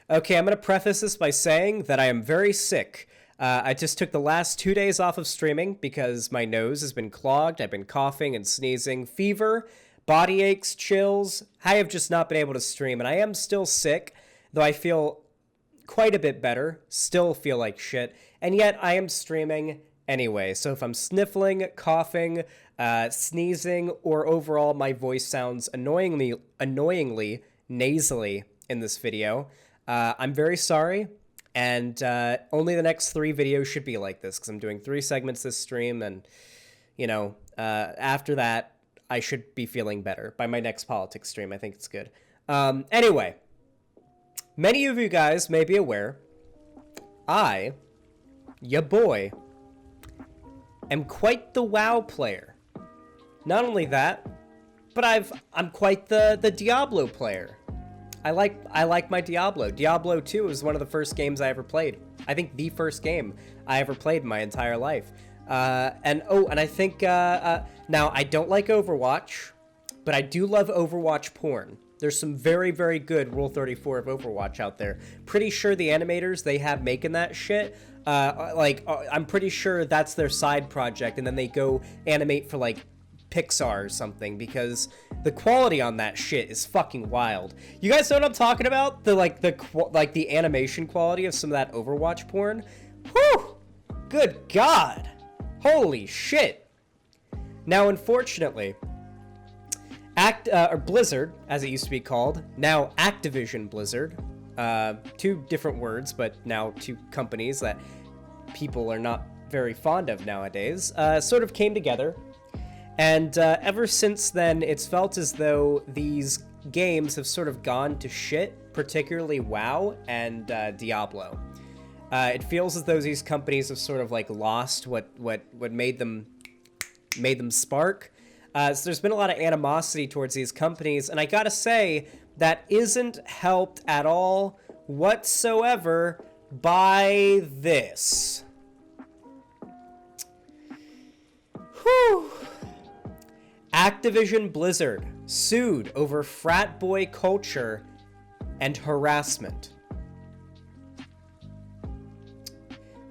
Okay, I'm going to preface this by saying that I am very sick. I just took the last 2 days off of streaming because my nose has been clogged. I've been coughing and sneezing, fever, body aches, chills. I have just not been able to stream, and I am still sick, though I feel quite a bit better, still feel like shit, and yet I am streaming anyway. So if I'm sniffling, coughing, sneezing, or overall my voice sounds annoyingly nasally in this video, I'm very sorry. And only the next 3 videos should be like this, because I'm doing 3 segments this stream, and, after that, I should be feeling better. By my next politics stream, I think it's good. Anyway, many of you guys may be aware, ya boy, am quite the WoW player. Not only that, but I'm quite the Diablo player. I like my Diablo. Diablo 2 was one of the first games I ever played. I think the first game I ever played in my entire life. And I think, now I don't like Overwatch, but I do love Overwatch porn. There's some very, very good Rule 34 of Overwatch out there. Pretty sure the animators they have making that shit, I'm pretty sure that's their side project, and then they go animate for, Pixar or something, because the quality on that shit is fucking wild. You guys know what I'm talking about? The animation quality of some of that Overwatch porn? Whew! Good God! Holy shit! Now, unfortunately, Blizzard, as it used to be called, now Activision Blizzard, 2 different words, but now 2 companies that people are not very fond of nowadays, sort of came together. And ever since then, it's felt as though these games have sort of gone to shit, particularly WoW and Diablo. It feels as though these companies have sort of lost what made them spark. So there's been a lot of animosity towards these companies, and I gotta say that isn't helped at all whatsoever by this. Whew. Activision Blizzard sued over frat boy culture and harassment.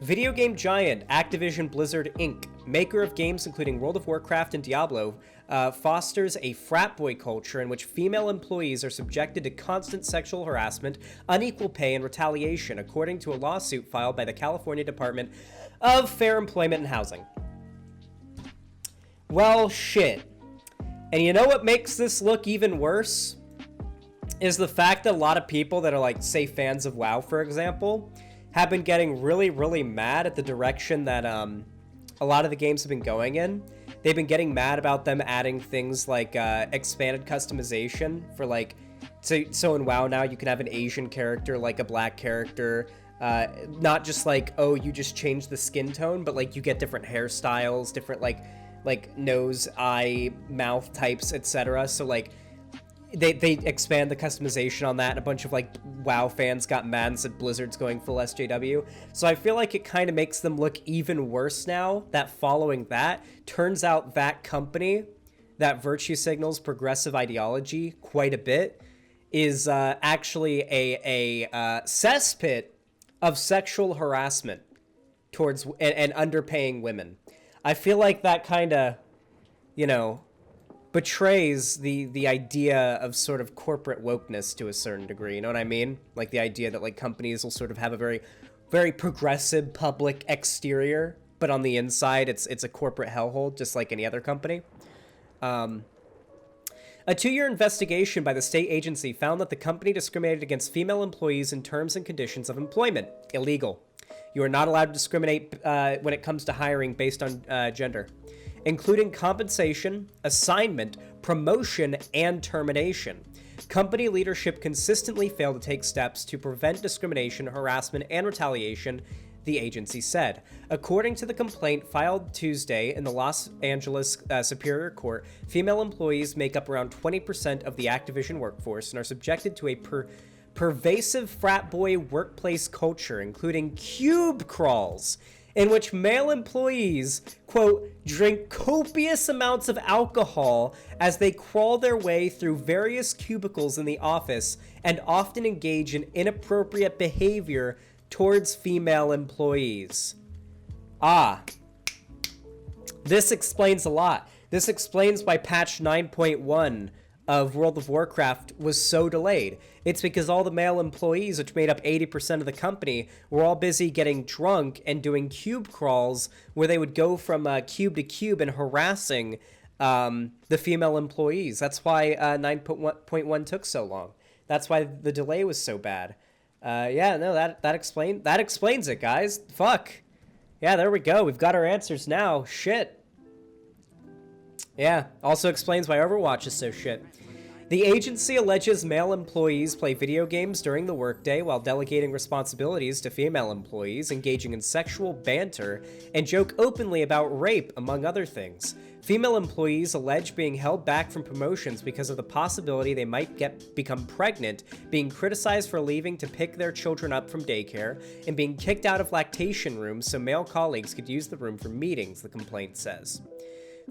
Video game giant Activision Blizzard Inc., maker of games including World of Warcraft and Diablo, fosters a frat boy culture in which female employees are subjected to constant sexual harassment, unequal pay, and retaliation, according to a lawsuit filed by the California Department of Fair Employment and Housing. Well, shit. And you know what makes this look even worse? Is the fact that a lot of people that are, say, fans of WoW, for example, have been getting really, really mad at the direction that a lot of the games have been going in. They've been getting mad about them adding things like expanded customization for, so in WoW now you can have an Asian character, a black character, not just you just change the skin tone, but you get different hairstyles, different nose, eye, mouth types, etc. So they expand the customization on that, and a bunch of WoW fans got mad and said Blizzard's going full SJW. So I feel like it kind of makes them look even worse now that following that, turns out that company that virtue signals progressive ideology quite a bit is actually a cesspit of sexual harassment towards and underpaying women. I feel like that kind of, betrays the idea of sort of corporate wokeness to a certain degree. You know what I mean? The idea that companies will sort of have a very, very progressive public exterior, but on the inside it's a corporate hellhole, just like any other company. A 2-year investigation by the state agency found that the company discriminated against female employees in terms and conditions of employment. Illegal. You are not allowed to discriminate when it comes to hiring based on gender, including compensation, assignment, promotion, and termination. Company leadership consistently failed to take steps to prevent discrimination, harassment, and retaliation, the agency said. According to the complaint filed Tuesday in the Los Angeles Superior Court, female employees make up around 20% of the Activision workforce and are subjected to a pervasive frat boy workplace culture, including cube crawls in which male employees, quote, drink copious amounts of alcohol as they crawl their way through various cubicles in the office and often engage in inappropriate behavior towards female employees. This explains a lot. This explains why patch 9.1 of World of Warcraft was so delayed. It's because all the male employees, which made up 80% of the company, were all busy getting drunk and doing cube crawls where they would go from cube to cube and harassing the female employees. That's why 9.1 took so long. That's why the delay was so bad. That explains it, guys. Fuck. Yeah, there we go. We've got our answers now. Shit. Yeah, also explains why Overwatch is so shit. The agency alleges male employees play video games during the workday while delegating responsibilities to female employees, engaging in sexual banter, and joke openly about rape, among other things. Female employees allege being held back from promotions because of the possibility they might become pregnant, being criticized for leaving to pick their children up from daycare, and being kicked out of lactation rooms so male colleagues could use the room for meetings, the complaint says.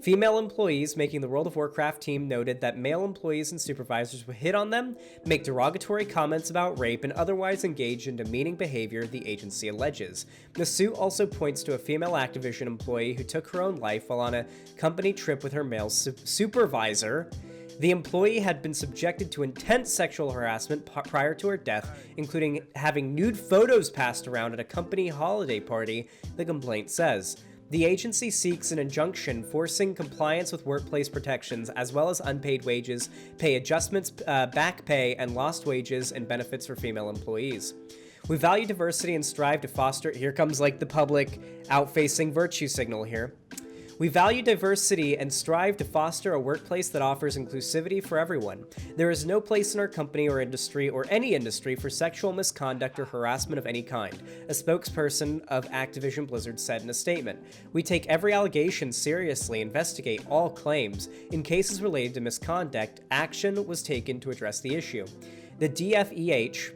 Female employees making the World of Warcraft team noted that male employees and supervisors would hit on them, make derogatory comments about rape, and otherwise engage in demeaning behavior, the agency alleges. The suit also points to a female Activision employee who took her own life while on a company trip with her male supervisor. The employee had been subjected to intense sexual harassment prior to her death, including having nude photos passed around at a company holiday party, the complaint says. The agency seeks an injunction forcing compliance with workplace protections as well as unpaid wages, pay adjustments, back pay, and lost wages and benefits for female employees. We value diversity and strive to foster... Here comes like the public out-facing virtue signal here. We value diversity and strive to foster a workplace that offers inclusivity for everyone. There is no place in our company or industry or any industry for sexual misconduct or harassment of any kind, a spokesperson of Activision Blizzard said in a statement. We take every allegation seriously, investigate all claims. In cases related to misconduct, action was taken to address the issue. The DFEH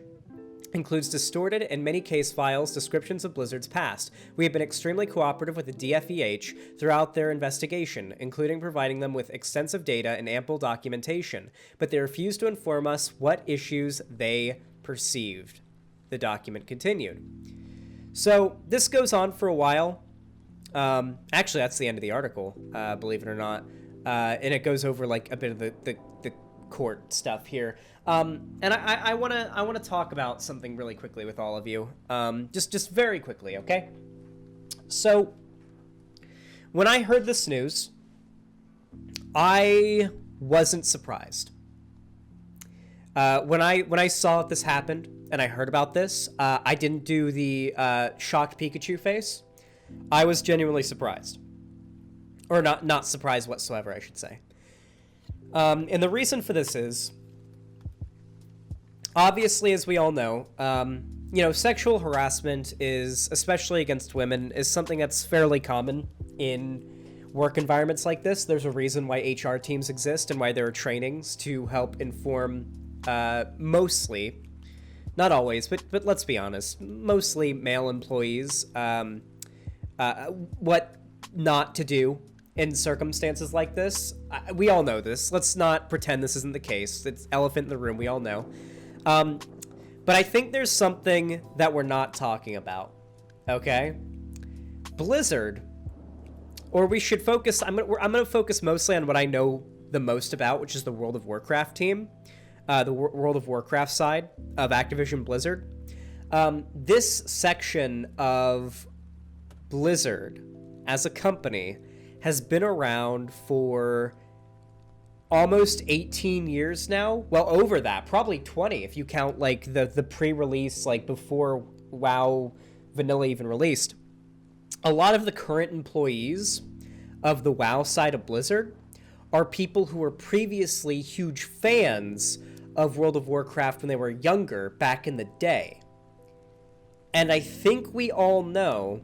includes distorted and many case files descriptions of Blizzard's past. We have been extremely cooperative with the DFEH throughout their investigation, including providing them with extensive data and ample documentation, but they refused to inform us what issues they perceived. The document continued. So this goes on for a while. Actually, that's the end of the article, believe it or not. And it goes over like a bit of the court stuff here. And I want to talk about something really quickly with all of you. Just very quickly, okay? So when I heard this news, I wasn't surprised. When I saw this happened and I heard about this, I didn't do the shocked Pikachu face. I was genuinely surprised. Or not surprised whatsoever, I should say. And the reason for this is, obviously, as we all know, sexual harassment is, especially against women, is something that's fairly common in work environments like this. There's a reason why HR teams exist and why there are trainings to help inform mostly, not always, but let's be honest, mostly male employees what not to do in circumstances like this. We all know this. Let's not pretend this isn't the case. It's elephant in the room. We all know. But I think there's something that we're not talking about. Okay? Blizzard, or we should focus... I'm gonna focus mostly on what I know the most about, which is the World of Warcraft team. The World of Warcraft side of Activision Blizzard. This section of Blizzard as a company has been around for almost 18 years now. Well, over that, probably 20 if you count like the pre-release, like before WoW Vanilla even released. A lot of the current employees of the WoW side of Blizzard are people who were previously huge fans of World of Warcraft when they were younger back in the day. And I think we all know,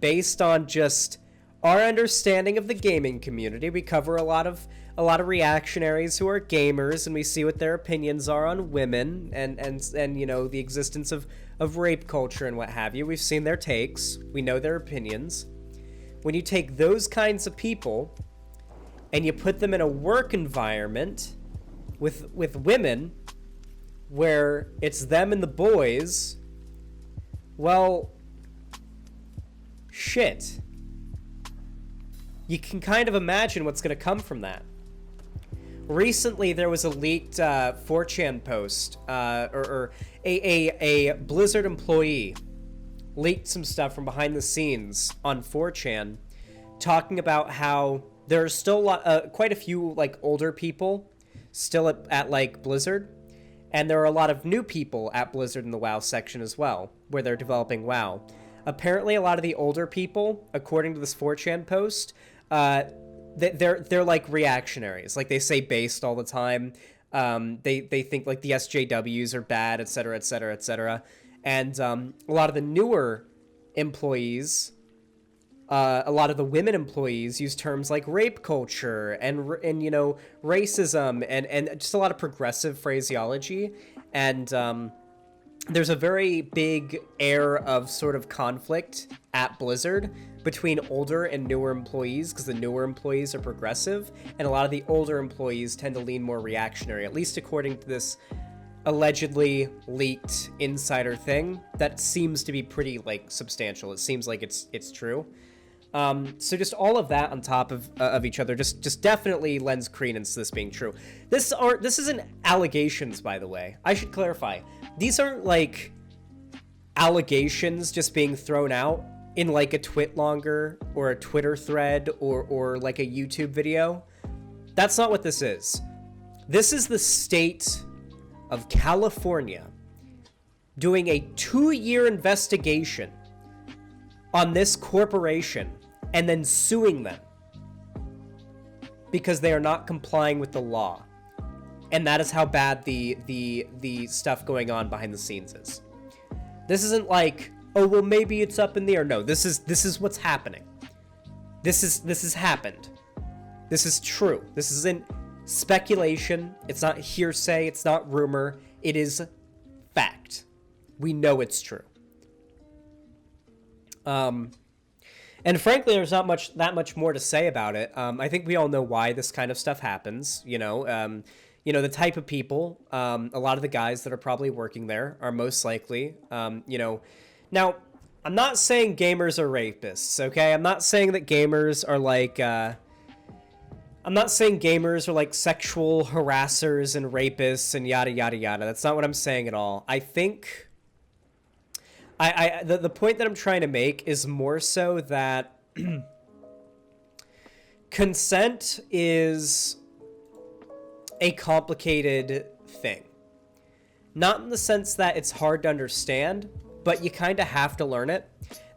based on just our understanding of the gaming community, we cover a lot of a lot of reactionaries who are gamers, and we see what their opinions are on women and you know, the existence of rape culture and what have you. We've seen their takes. We know their opinions. When you take those kinds of people and you put them in a work environment with women where it's them and the boys, well, shit. You can kind of imagine what's going to come from that. Recently, there was a leaked 4chan post, or a Blizzard employee leaked some stuff from behind the scenes on 4chan, talking about how there are still quite a few like older people still at like Blizzard, and there are a lot of new people at Blizzard in the WoW section as well, where they're developing WoW. Apparently, a lot of the older people, according to this 4chan post, they're like reactionaries. Like, they say based all the time. They think like the SJWs are bad, etc., etc., etc. And a lot of the newer employees, a lot of the women employees use terms like rape culture and you know, racism and just a lot of progressive phraseology. And there's a very big air of sort of conflict at Blizzard between older and newer employees, because the newer employees are progressive, and a lot of the older employees tend to lean more reactionary, at least according to this allegedly leaked insider thing that seems to be pretty like substantial. It seems like it's true. So just all of that on top of each other just definitely lends credence to this being true. This isn't allegations, by the way. I should clarify. These aren't like allegations just being thrown out in like a twitlonger or a Twitter thread or like a YouTube video. That's not what this is. This is the state of California doing a 2-year investigation on this corporation and then suing them because they are not complying with the law. And that is how bad the stuff going on behind the scenes is. This isn't like, oh, well, maybe it's up in the air. No, this is what's happening. This has happened. This is true. This isn't speculation. It's not hearsay. It's not rumor. It is fact. We know it's true. And frankly, there's not that much more to say about it. I think we all know why this kind of stuff happens. You know, the type of people, a lot of the guys that are probably working there are most likely, you know. Now, I'm not saying gamers are rapists, okay? I'm not saying that gamers are like, I'm not saying gamers are like sexual harassers and rapists and yada, yada, yada. That's not what I'm saying at all. I think the point that I'm trying to make is more so that consent is a complicated thing. Not in the sense that it's hard to understand, but you kind of have to learn it.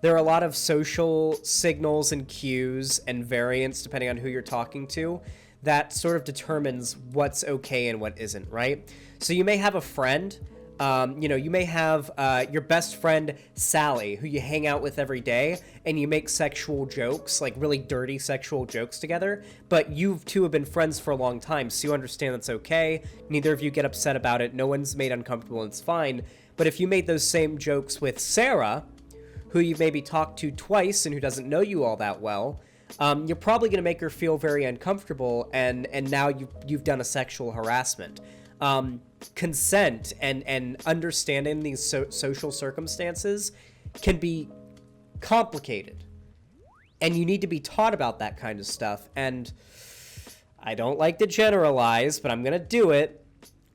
There are a lot of social signals and cues and variants, depending on who you're talking to, that sort of determines what's okay and what isn't, right? So you may have a friend, you know, you may have your best friend, Sally, who you hang out with every day, and you make sexual jokes, like really dirty sexual jokes together, but you two have been friends for a long time, so you understand that's okay. Neither of you get upset about it. No one's made uncomfortable, and it's fine. But if you made those same jokes with Sarah, who you've maybe talked to twice and who doesn't know you all that well, you're probably going to make her feel very uncomfortable, and now you've done a sexual harassment. Consent and understanding these social circumstances can be complicated, and you need to be taught about that kind of stuff. And I don't like to generalize, but I'm going to do it.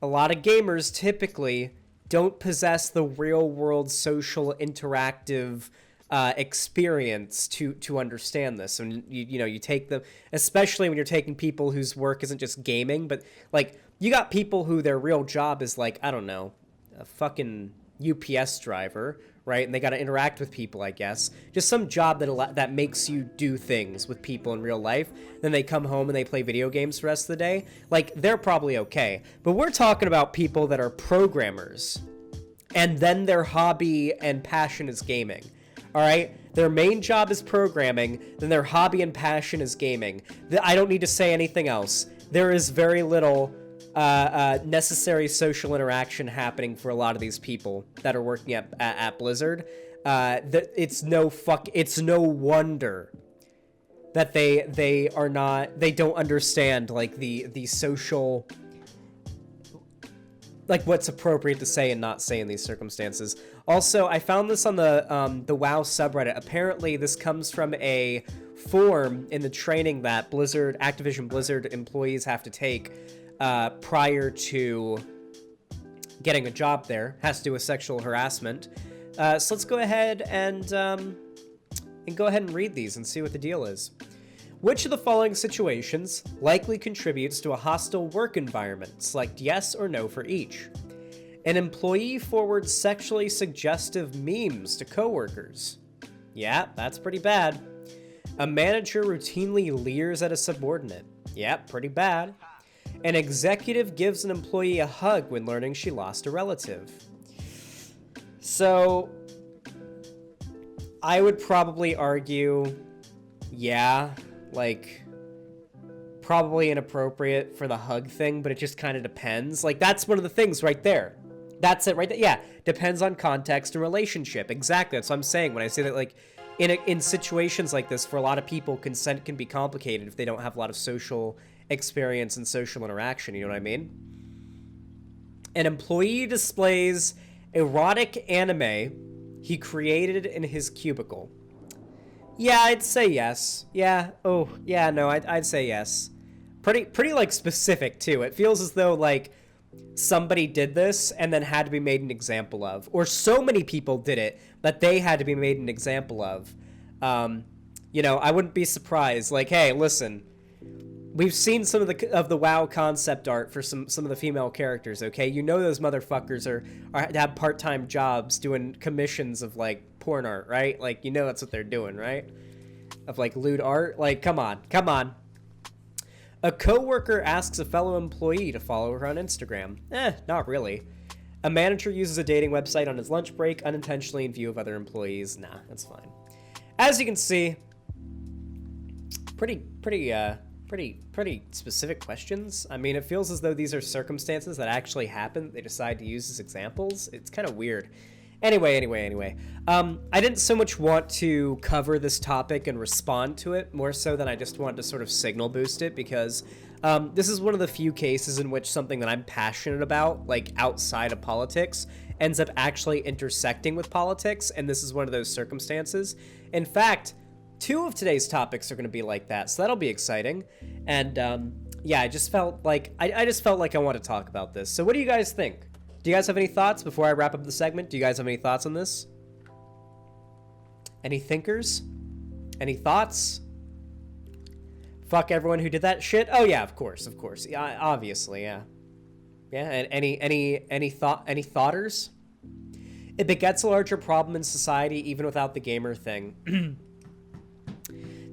A lot of gamers typically don't possess the real-world social interactive experience to understand this. And you take them, especially when you're taking people whose work isn't just gaming, but like you got people who their real job is like, I don't know, a fucking UPS driver, right? And they got to interact with people, I guess. Just some job that makes you do things with people in real life. Then they come home and they play video games the rest of the day. Like, they're probably okay. But we're talking about people that are programmers, and then their hobby and passion is gaming. All right? Their main job is programming, then their hobby and passion is gaming. I don't need to say anything else. there is very little necessary social interaction happening for a lot of these people that are working at Blizzard. It's no wonder that they don't understand like the social, like what's appropriate to say and not say in these circumstances. Also, I found this on the WoW subreddit. Apparently, this comes from a form in the training that Activision Blizzard employees have to take prior to getting a job there. Has to do with sexual harassment. So let's go ahead and read these and see what the deal is. Which of the following situations likely contributes to a hostile work environment? Select yes or no for each. An employee forwards sexually suggestive memes to coworkers. Yeah, that's pretty bad. A manager routinely leers at a subordinate. Yeah, pretty bad. An executive gives an employee a hug when learning she lost a relative. So, I would probably argue, yeah, like, probably inappropriate for the hug thing, but it just kind of depends. Like, that's one of the things right there. That's it right there. Yeah, depends on context and relationship. Exactly, that's what I'm saying when I say that, like, in situations like this, for a lot of people, consent can be complicated if they don't have a lot of social experience and social interaction, you know what I mean? An employee displays erotic anime he created in his cubicle. Yeah, I'd say yes. Yeah. Oh, yeah, no, I'd say yes. Pretty like specific too. It feels as though like somebody did this and then had to be made an example of, or so many people did it that they had to be made an example of. You know, I wouldn't be surprised. Like, hey, listen, we've seen some of the WoW concept art for some of the female characters. Okay, you know those motherfuckers are have part-time jobs doing commissions of like porn art, right? Like, you know that's what they're doing, right? Of like lewd art. Like, come on. A coworker asks a fellow employee to follow her on Instagram. Not really. A manager uses a dating website on his lunch break unintentionally in view of other employees. Nah, that's fine. As you can see, pretty specific questions. I mean, it feels as though these are circumstances that actually happen. They decide to use as examples. It's kind of weird. Anyway. I didn't so much want to cover this topic and respond to it, more so than I just wanted to sort of signal boost it, because this is one of the few cases in which something that I'm passionate about, like outside of politics, ends up actually intersecting with politics, and this is one of those circumstances. In fact, 2 of today's topics are going to be like that, so that'll be exciting. And yeah, I just felt like I want to talk about this. So what do you guys think? Do you guys have any thoughts before I wrap up the segment? Do you guys have any thoughts on this? Any thinkers? Any thoughts? Fuck everyone who did that shit? Oh yeah, of course. Yeah, obviously, yeah. Yeah, and any thoughters? It begets a larger problem in society even without the gamer thing.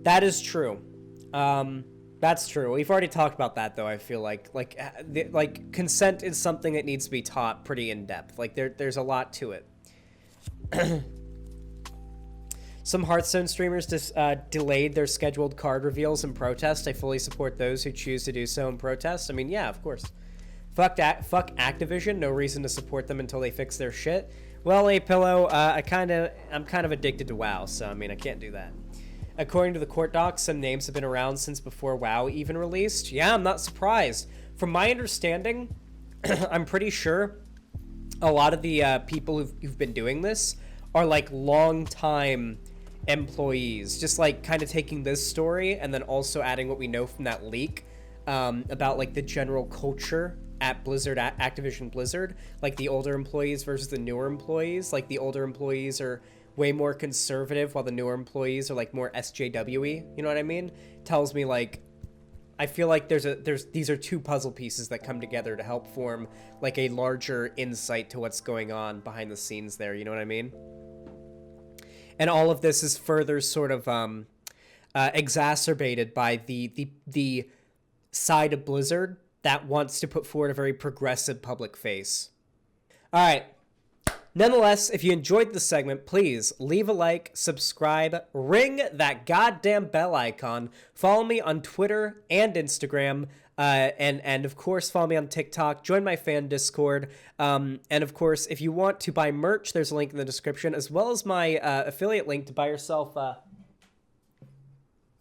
That is true. That's true. We've already talked about that, though. I feel like consent is something that needs to be taught pretty in depth. Like there's a lot to it. Some Hearthstone streamers delayed their scheduled card reveals in protest. I fully support those who choose to do so in protest. I mean, yeah, of course. Fuck Activision. No reason to support them until they fix their shit. Well, A-Pillow, I'm kind of addicted to WoW, so I mean, I can't do that. According to the court docs, some names have been around since before WoW even released. Yeah, I'm not surprised. From my understanding, I'm pretty sure a lot of the people who've been doing this are like long-time employees, just like kind of taking this story and then also adding what we know from that leak about like the general culture at Activision Blizzard, like the older employees versus the newer employees. Like the older employees are way more conservative while the newer employees are like more SJW-y, you know what I mean? Tells me like, I feel like these are 2 puzzle pieces that come together to help form like a larger insight to what's going on behind the scenes there, you know what I mean? And all of this is further sort of exacerbated by the side of Blizzard that wants to put forward a very progressive public face. All right. Nonetheless, if you enjoyed the segment, please leave a like, subscribe, ring that goddamn bell icon, follow me on Twitter and Instagram. And of course, follow me on TikTok, join my fan Discord. And of course, if you want to buy merch, there's a link in the description, as well as my affiliate link to buy yourself a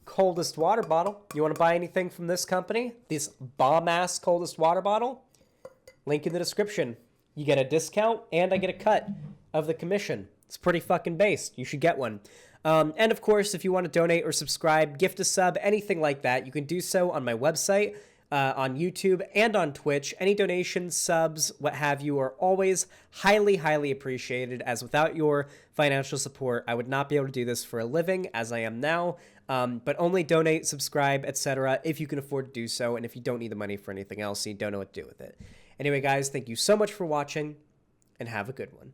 coldest water bottle. You want to buy anything from this company, this bomb-ass coldest water bottle? Link in the description. You get a discount, and I get a cut of the commission. It's pretty fucking based. You should get one. And of course, if you want to donate or subscribe, gift a sub, anything like that, you can do so on my website, on YouTube, and on Twitch. Any donations, subs, what have you, are always highly, highly appreciated, as without your financial support, I would not be able to do this for a living, as I am now. But only donate, subscribe, etc. if you can afford to do so, and if you don't need the money for anything else, you don't know what to do with it. Anyway, guys, thank you so much for watching, and have a good one.